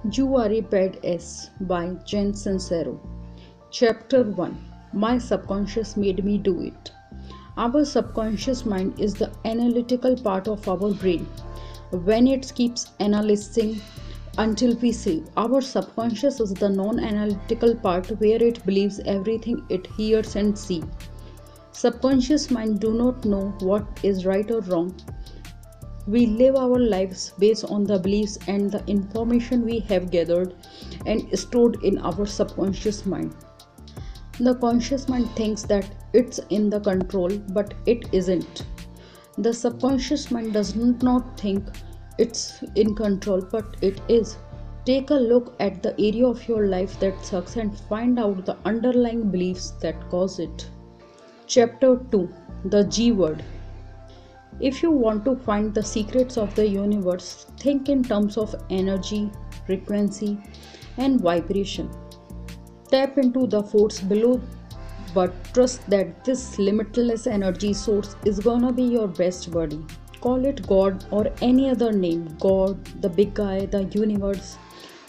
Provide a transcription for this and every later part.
You Are a Badass by Jen Sincero. Chapter 1. My subconscious made me do it. Our subconscious mind is the analytical part of our brain. When it keeps analyzing until we sleep, our subconscious is the non analytical part where it believes everything it hears and sees. Subconscious mind do not know what is right or wrong. We live our lives based on the beliefs and the information we have gathered and stored in our subconscious mind. The conscious mind thinks that it's in the control, but it isn't. The subconscious mind does not think it's in control, but it is. Take a look at the area of your life that sucks and find out the underlying beliefs that cause it. Chapter 2. The G Word. If you want to find the secrets of the universe, think in terms of energy, frequency, and vibration. Tap into the force below, but trust that this limitless energy source is gonna be your best buddy. Call it God or any other name: God, the big guy, the universe,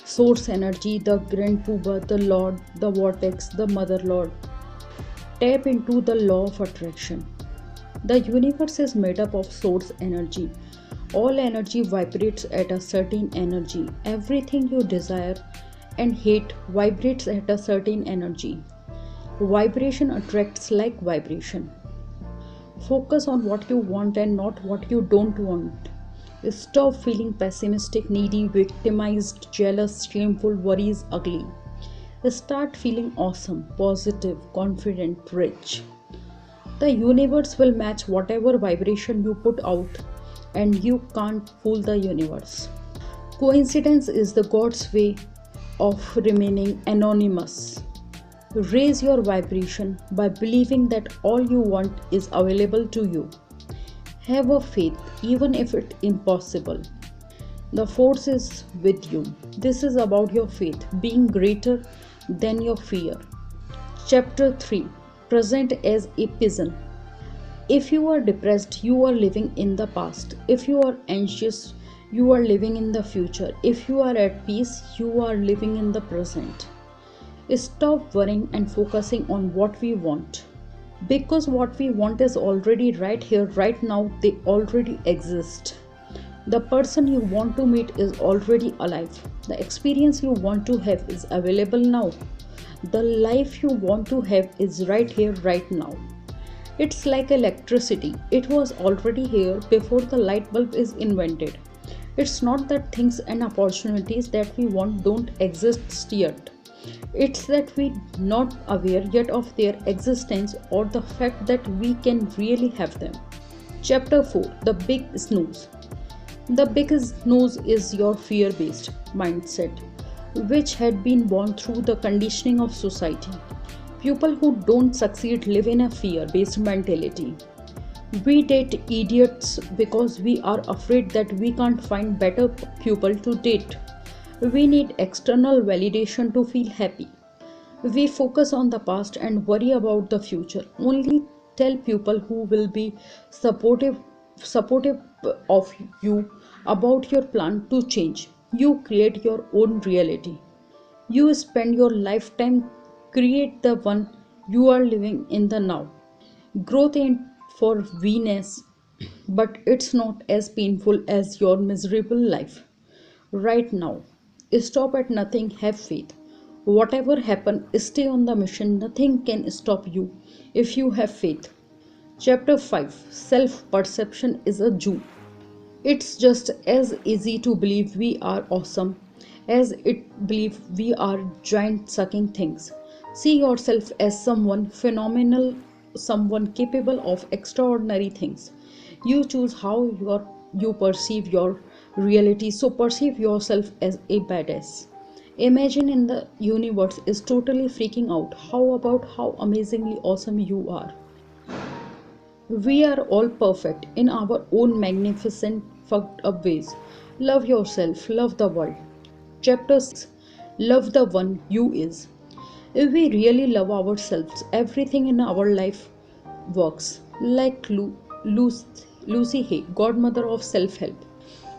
source energy, the Grand Poobah, the Lord, the vortex, the Mother Lord. Tap into the law of attraction. The universe is made up of source energy. All energy vibrates at a certain energy. Everything you desire and hate vibrates at a certain energy. Vibration attracts like vibration. Focus on what you want and not what you don't want. Stop feeling pessimistic, needy, victimized, jealous, shameful, worries, ugly. Start feeling awesome, positive, confident, rich. The universe will match whatever vibration you put out, and you can't fool the universe. Coincidence is the God's way of remaining anonymous. Raise your vibration by believing that all you want is available to you. Have a faith, even if it's impossible. The force is with you. This is about your faith being greater than your fear. Chapter 3. Present as a pigeon. If you are depressed, you are living in the past. If you are anxious, you are living in the future. If you are at peace, you are living in the present. Stop worrying and focusing on what we want. Because what we want is already right here, right now, they already exist. The person you want to meet is already alive. The experience you want to have is available now. The life you want to have is right here, right now. It's like electricity. It was already here before the light bulb is invented. It's not that things and opportunities that we want don't exist yet. It's that we're not aware yet of their existence or the fact that we can really have them. Chapter 4. The Big Snooze. The Big Snooze is your fear-based mindset, which had been born through the conditioning of society. People who don't succeed live in a fear-based mentality. We date idiots because we are afraid that we can't find better people to date. We need external validation to feel happy. We focus on the past and worry about the future. Only tell people who will be supportive of you about your plan to change. You create your own reality. You spend your lifetime create the one you are living in the now. Growth ain't for Venus, but it's not as painful as your miserable life. Right now, stop at nothing, have faith. Whatever happens, stay on the mission. Nothing can stop you if you have faith. Chapter 5. Self perception is a Jew. It's just as easy to believe we are awesome as it believe we are giant sucking things. See yourself as someone phenomenal, someone capable of extraordinary things. You choose how you perceive your reality, so perceive yourself as a badass. Imagine in the universe is totally freaking out. How about how amazingly awesome you are? We are all perfect in our own magnificent, fucked up ways. Love yourself, love the world. Chapter 6. Love the one you is. If we really love ourselves, everything in our life works. Like Lucy Hay, godmother of self help.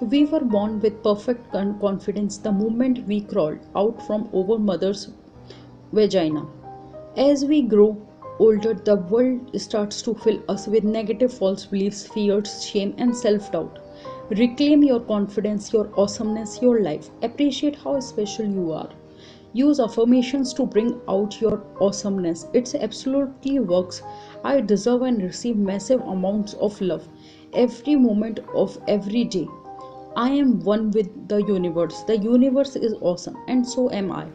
We were born with perfect confidence the moment we crawled out from our mother's vagina. As we grow older, the world starts to fill us with negative false beliefs, fears, shame, and self doubt. Reclaim your confidence, your awesomeness, your life. Appreciate how special you are. Use affirmations to bring out your awesomeness. It absolutely works. I deserve and receive massive amounts of love every moment of every day. I am one with the universe. The universe is awesome, and so am I.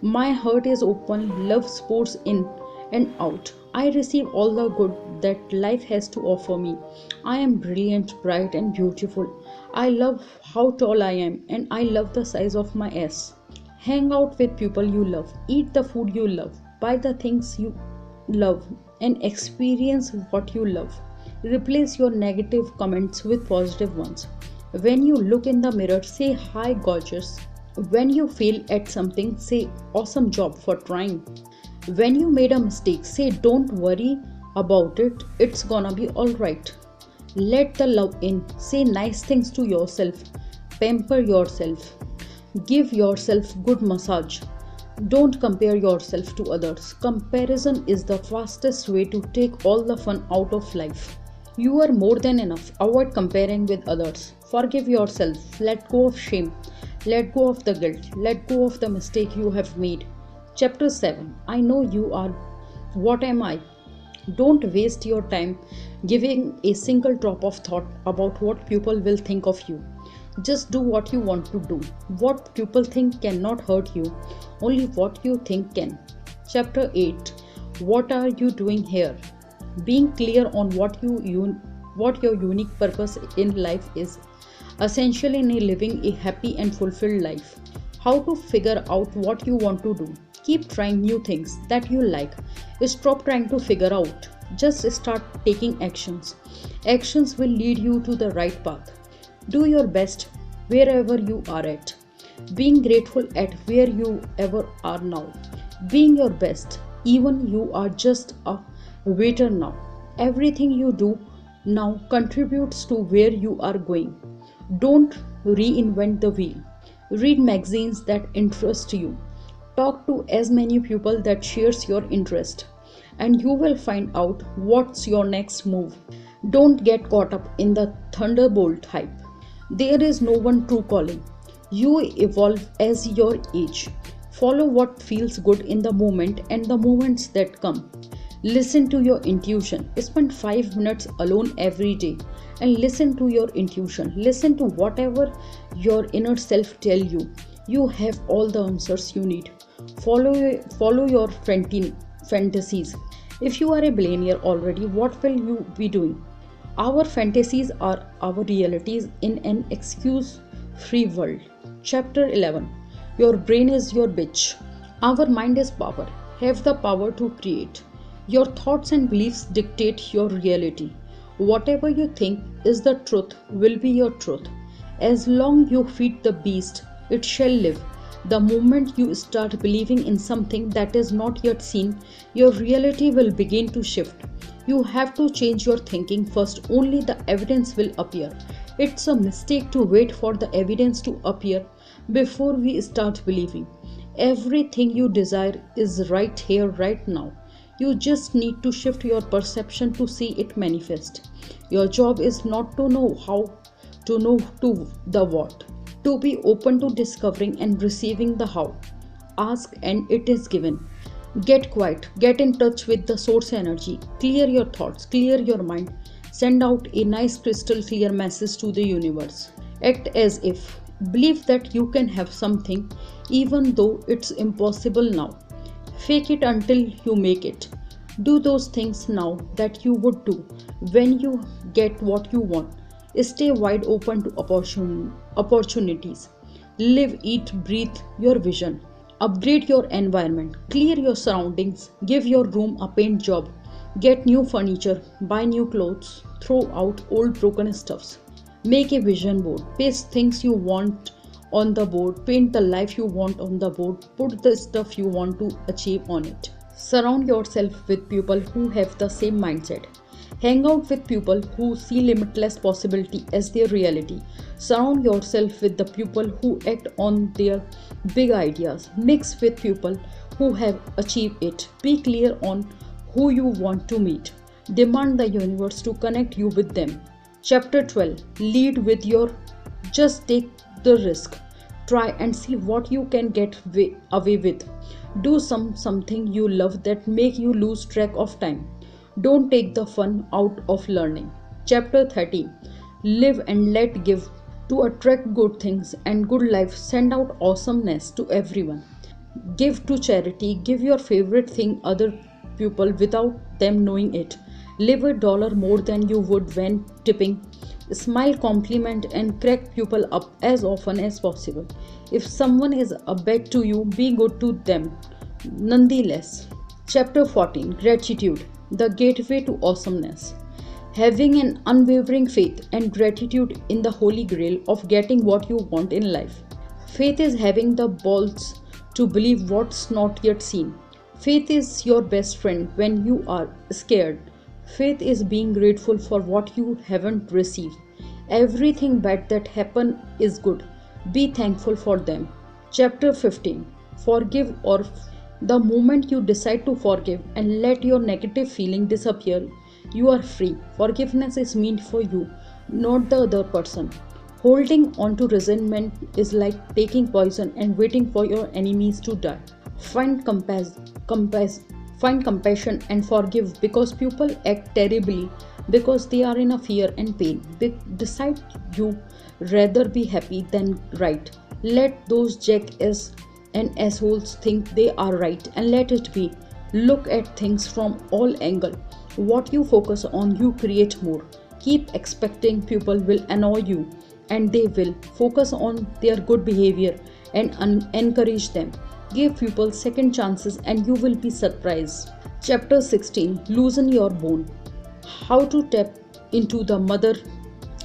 My heart is open, love pours in and out. I receive all the good that life has to offer me. I am brilliant, bright, and beautiful. I love how tall I am, and I love the size of my ass. Hang out with people you love, eat the food you love, buy the things you love, and experience what you love. Replace your negative comments with positive ones. When you look in the mirror, say hi, gorgeous. When you fail at something, say awesome job for trying. When you made a mistake, say don't worry about it, it's gonna be alright. Let the love in, say nice things to yourself, pamper yourself, give yourself good massage. Don't compare yourself to others. Comparison is the fastest way to take all the fun out of life. You are more than enough. Avoid comparing with others. Forgive yourself. Let go of shame. Let go of the guilt. Let go of the mistake you have made. Chapter 7. I know you are. What am I? Don't waste your time giving a single drop of thought about what people will think of you. Just do what you want to do. What people think cannot hurt you. Only what you think can. Chapter 8. What are you doing here? Being clear on what your unique purpose in life is, essentially in living a happy and fulfilled life. How to figure out what you want to do. Keep trying new things that you like. Stop trying to figure out. Just start taking actions. Actions will lead you to the right path. Do your best wherever you are at. Being grateful at where you ever are now. Being your best, even you are just a waiter now. Everything you do now contributes to where you are going. Don't reinvent the wheel. Read magazines that interest you. Talk to as many people that shares your interest, and you will find out what's your next move. Don't get caught up in the thunderbolt hype. There is no one true calling. You evolve as your age. Follow what feels good in the moment and the moments that come. Listen to your intuition. Spend 5 minutes alone every day and listen to your intuition. Listen to whatever your inner self tell you. You have all the answers you need. Follow your fantasies. If you are a billionaire already, what will you be doing? Our fantasies are our realities in an excuse-free world. Chapter 11. Your brain is your bitch. Our mind is power. Have the power to create. Your thoughts and beliefs dictate your reality. Whatever you think is the truth will be your truth. As long you feed the beast, it shall live. The moment you start believing in something that is not yet seen, your reality will begin to shift. You have to change your thinking first, only the evidence will appear. It's a mistake to wait for the evidence to appear before we start believing. Everything you desire is right here, right now. You just need to shift your perception to see it manifest. Your job is not to know how, to know to the what. To be open to discovering and receiving the how. Ask and it is given. Get quiet. Get in touch with the source energy. Clear your thoughts. Clear your mind. Send out a nice crystal clear message to the universe. Act as if. Believe that you can have something even though it's impossible now. Fake it until you make it. Do those things now that you would do when you get what you want. Stay wide open to opportunities. Live, eat, breathe your vision. Upgrade your environment. Clear your surroundings. Give your room a paint job. Get new furniture. Buy new clothes. Throw out old broken stuffs. Make a vision board. Paste things you want on the board. Paint the life you want on the board. Put the stuff you want to achieve on it. Surround yourself with people who have the same mindset. Hang out with people who see limitless possibility as their reality. Surround yourself with the people who act on their big ideas. Mix with people who have achieved it. Be clear on who you want to meet. Demand the universe to connect you with them. Chapter 12. Lead with your just take the risk. Try and see what you can get away with. Do something you love that make you lose track of time. Don't take the fun out of learning. Chapter 13. Live and let give. To attract good things and good life, send out awesomeness to everyone. Give to charity. Give your favorite thing other people without them knowing it. Live $1 more than you would when tipping. Smile, compliment, and crack people up as often as possible. If someone is a bad to you, be good to them nonetheless. Chapter 14. Gratitude, the gateway to awesomeness. Having an unwavering faith and gratitude in the holy grail of getting what you want in life. Faith is having the balls to believe what's not yet seen. Faith is your best friend when you are scared. Faith is being grateful for what you haven't received. Everything bad that happened is good. Be thankful for them. Chapter 15. Forgive or the moment you decide to forgive and let your negative feeling disappear, you are free. Forgiveness is meant for you, not the other person. Holding on to resentment is like taking poison and waiting for your enemies to die. Find compassion and forgive because people act terribly because they are in a fear and pain. Decide you rather be happy than right. Let those jackass and assholes think they are right and let it be. Look at things from all angles. What you focus on, you create more. Keep expecting people will annoy you, and they will. Focus on their good behavior and encourage them. Give people second chances and you will be surprised. Chapter 16. Loosen your bone. How to tap into the mother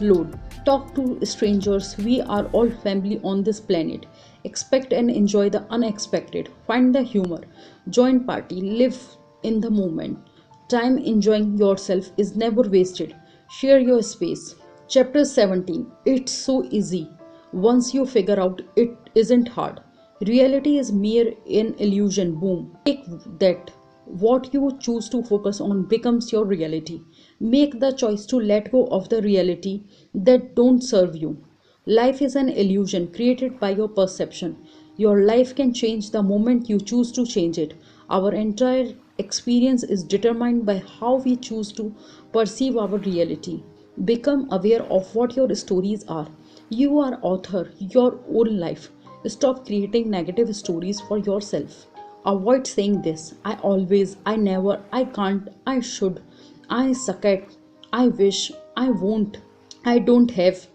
lode. Talk to strangers. We are all family on this planet. Expect and enjoy the unexpected. Find the humor. Join party. Live in the moment. Time enjoying yourself is never wasted. Share your space. Chapter 17. It's so easy. Once you figure out it isn't hard. Reality is mere an illusion. Boom. Take that. What you choose to focus on becomes your reality. Make the choice to let go of the reality that don't serve you. Life is an illusion created by your perception. Your life can change the moment you choose to change it. Our entire experience is determined by how we choose to perceive our reality. Become aware of what your stories are. You are author your own life. Stop creating negative stories for yourself. Avoid saying this. I always, I never, I can't, I should, I suck at, I wish, I won't, I don't have.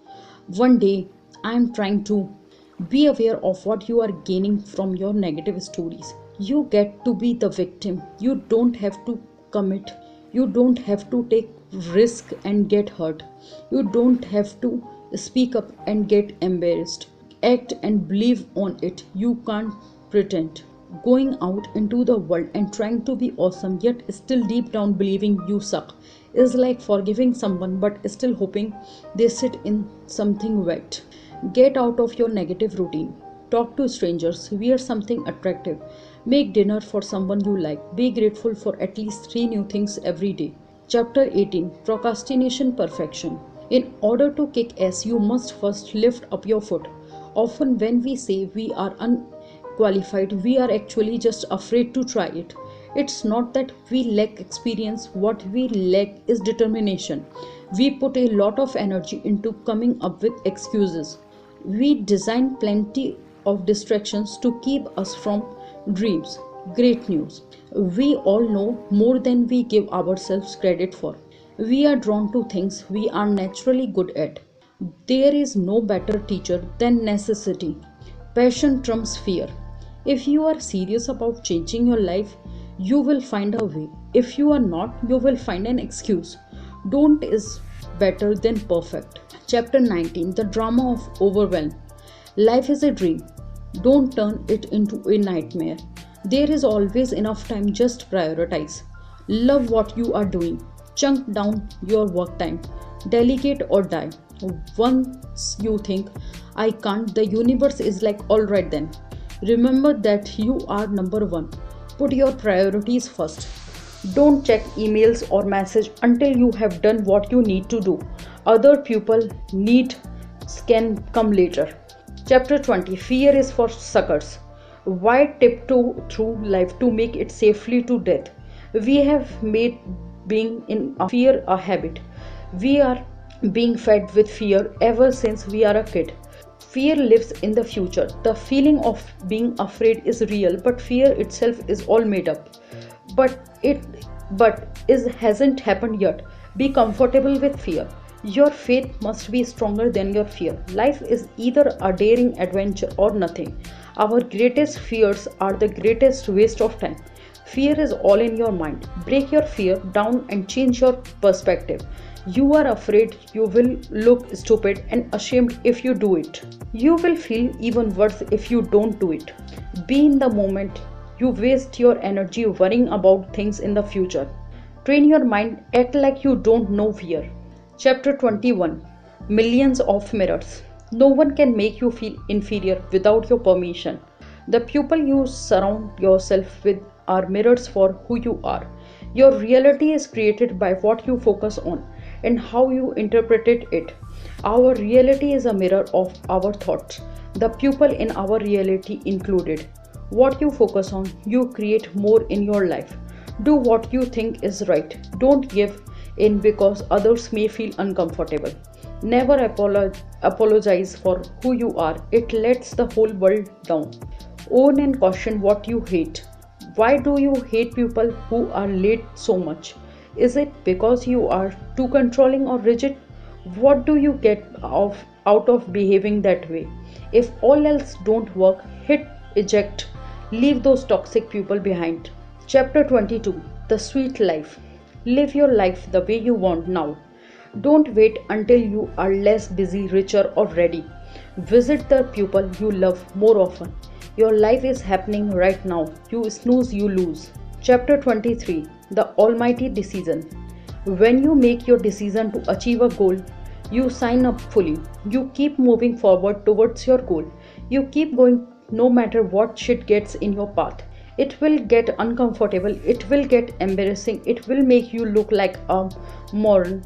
One day, I am trying to. Be aware of what you are gaining from your negative stories. You get to be the victim. You don't have to commit. You don't have to take risk and get hurt. You don't have to speak up and get embarrassed. Act and believe on it. You can't pretend. Going out into the world and trying to be awesome yet still deep down believing you suck is like forgiving someone but still hoping they sit in something wet. Get out of your negative routine. Talk to strangers. Wear something attractive. Make dinner for someone you like. Be grateful for at least 3 new things every day. Chapter 18. Procrastination Perfection. In order to kick ass, you must first lift up your foot. Often when we say we are unqualified, we are actually just afraid to try it. It's not that we lack experience. What we lack is determination. We put a lot of energy into coming up with excuses. We design plenty of distractions to keep us from dreams. Great news. We all know more than we give ourselves credit for. We are drawn to things we are naturally good at. There is no better teacher than necessity. Passion trumps fear. If you are serious about changing your life, you will find a way. If you are not, you will find an excuse. Don't is better than perfect. Chapter 19. The Drama of Overwhelm. Life is a dream. Don't turn it into a nightmare. There is always enough time, just prioritize. Love what you are doing. Chunk down your work time. Delegate or die. Once you think, I can't, the universe is like, alright then. Remember that you are number one. Put your priorities first. Don't check emails or message until you have done what you need to do. Other people needs can come later. Chapter 20. Fear is for suckers. Why tiptoe through life to make it safely to death? We have made being in fear a habit. We are being fed with fear ever since we are a kid. Fear lives in the future. The feeling of being afraid is real, but fear itself is all made up. But it hasn't happened yet. Be comfortable with fear. Your faith must be stronger than your fear. Life is either a daring adventure or nothing. Our greatest fears are the greatest waste of time. Fear is all in your mind. Break your fear down and change your perspective. You are afraid you will look stupid and ashamed if you do it. You will feel even worse if you don't do it. Be in the moment. You waste your energy worrying about things in the future. Train your mind, act like you don't know fear. Chapter 21. Millions of mirrors. No one can make you feel inferior without your permission. The people you surround yourself with are mirrors for who you are. Your reality is created by what you focus on and how you interpreted it. Our reality is a mirror of our thoughts. The people in our reality included. What you focus on, you create more in your life. Do what you think is right. Don't give in because others may feel uncomfortable. Never apologize for who you are. It lets the whole world down. Own and caution what you hate. Why do you hate people who are late so much? Is it because you are too controlling or rigid? What do you get out of behaving that way? If all else don't work, hit eject. Leave those toxic people behind. Chapter 22. The Sweet Life. Live your life the way you want now. Don't wait until you are less busy, richer, or ready. Visit the people you love more often. Your life is happening right now. You snooze, you lose. Chapter 23. The Almighty Decision. When you make your decision to achieve a goal, you sign up fully. You keep moving forward towards your goal. You keep going no matter what shit gets in your path. It will get uncomfortable. It will get embarrassing. It will make you look like a moron.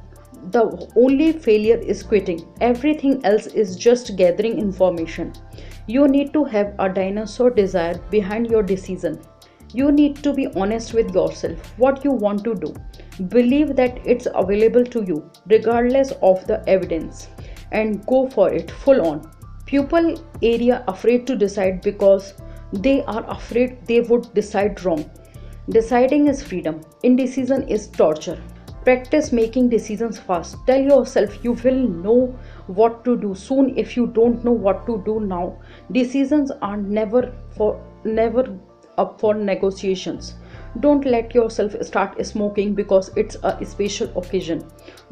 The only failure is quitting. Everything else is just gathering information. You need to have a dinosaur desire behind your decision. You need to be honest with yourself what you want to do. Believe that it's available to you regardless of the evidence and go for it full on. People area afraid to decide because they are afraid they would decide wrong. Deciding is freedom. Indecision is torture. Practice making decisions fast. Tell yourself you will know what to do soon if you don't know what to do now. Decisions are never up for negotiations. Don't let yourself start smoking because it's a special occasion.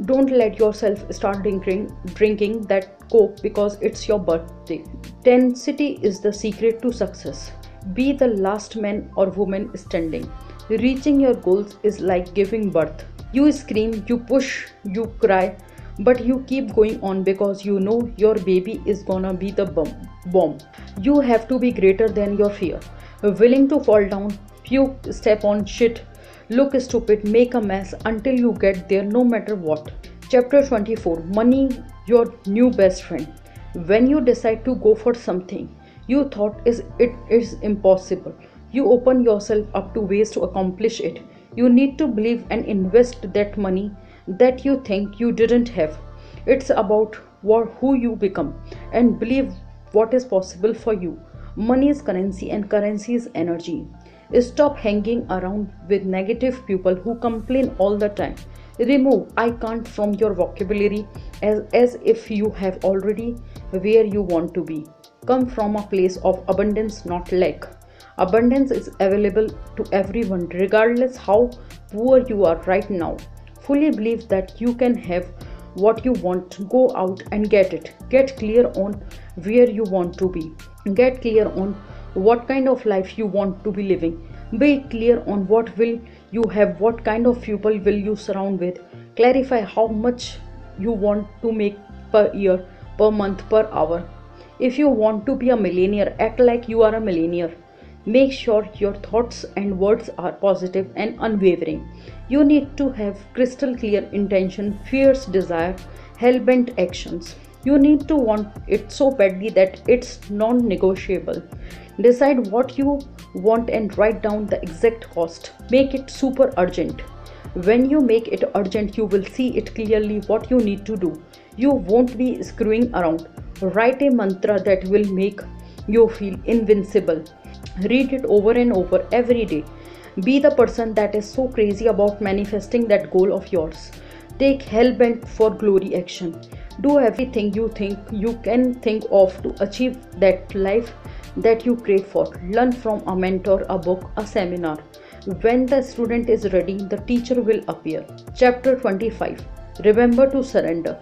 Don't let yourself start drinking that coke because it's your birthday. Intensity is the secret to success. Be the last man or woman standing. Reaching your goals is like giving birth. You scream, you push, you cry, but you keep going on because you know your baby is gonna be the bomb. You have to be greater than your fear. Willing to fall down, puke, step on shit, look stupid, make a mess until you get there no matter what. Chapter 24. Money, your new best friend. When you decide to go for something you thought it is impossible, you open yourself up to ways to accomplish it. You need to believe and invest that money that you think you didn't have. It's about who you become and believe what is possible for you. Money is currency and currency is energy. Stop hanging around with negative people who complain all the time. Remove I can't from your vocabulary as if you have already where you want to be. Come from a place of abundance, not lack. Abundance is available to everyone regardless how poor you are right now. Fully believe that you can have what you want. Go out and get it. Get clear on where you want to be. Get clear on what kind of life you want to be living. Be clear on what will you have, what kind of people will you surround with. Clarify how much you want to make per year, per month, per hour. If you want to be a millionaire, act like you are a millionaire. Make sure your thoughts and words are positive and unwavering. You need to have crystal clear intention, fierce desire, hell-bent actions. You need to want it so badly that it's non-negotiable. Decide what you want and write down the exact cost. Make it super urgent. When you make it urgent, you will see it clearly what you need to do. You won't be screwing around. Write a mantra that will make you feel invincible. Read it over and over every day. Be the person that is so crazy about manifesting that goal of yours. Take hellbent for glory action. Do everything you think you can think of to achieve that life that you crave for. Learn from a mentor, a book, a seminar. When the student is ready, the teacher will appear. Chapter 25. Remember to surrender.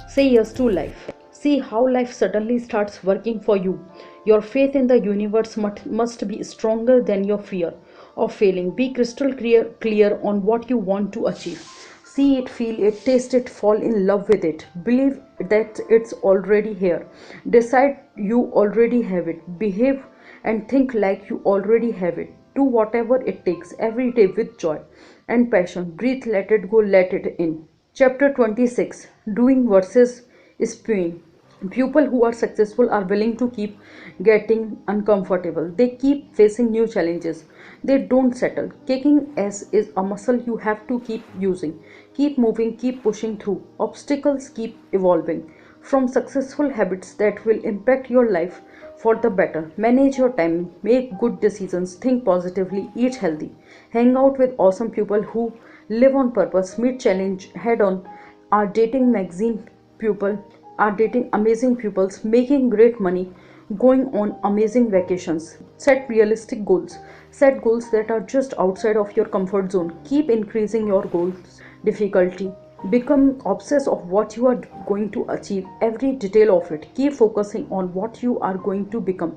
Say yes to life. See how life suddenly starts working for you. Your faith in the universe must be stronger than your fear of failing. Be crystal clear on what you want to achieve. See it, feel it, taste it, fall in love with it. Believe that it's already here. Decide you already have it. Behave and think like you already have it. Do whatever it takes every day with joy and passion. Breathe, let it go, let it in. Chapter 26. Doing versus spewing. People who are successful are willing to keep getting uncomfortable. They keep facing new challenges. They don't settle. Kicking ass is a muscle you have to keep using. Keep moving, keep pushing through. Obstacles keep evolving. From successful habits that will impact your life for the better. Manage your time, make good decisions, think positively, eat healthy. Hang out with awesome people who live on purpose, meet challenge head on, are dating magazine people, are dating amazing pupils, making great money, going on amazing vacations. Set realistic goals. Set goals that are just outside of your comfort zone. Keep increasing your goals difficulty. Become obsessed of what you are going to achieve, every detail of it. Keep focusing on what you are going to become.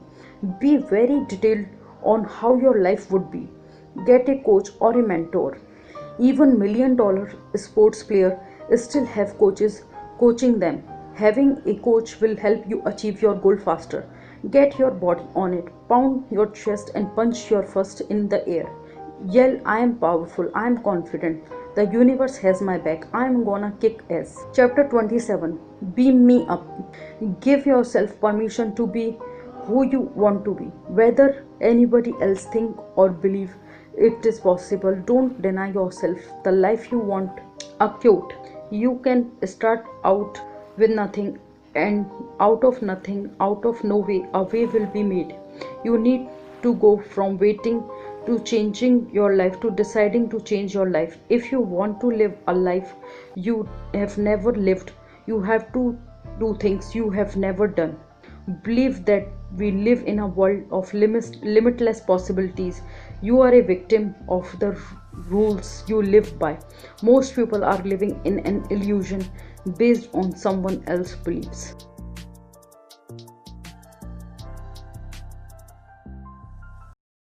Be very detailed on how your life would be. Get a coach or a mentor. Even $1 million sports players still have coaches coaching them. Having a coach will help you achieve your goal faster. Get your body on it. Pound your chest and punch your fist in the air. Yell, I am powerful, I am confident. The universe has my back. I am gonna kick ass. Chapter 27. Beam me up. Give yourself permission to be who you want to be. Whether anybody else think or believe it is possible, don't deny yourself the life you want. Acute. You can start out with nothing, and out of nothing, out of no way, a way will be made. You need to go from waiting to changing your life to deciding to change your life. If you want to live a life you have never lived, you have to do things you have never done. Believe that we live in a world of limitless possibilities. You are a victim of the rules you live by. Most people are living in an illusion based on someone else's beliefs.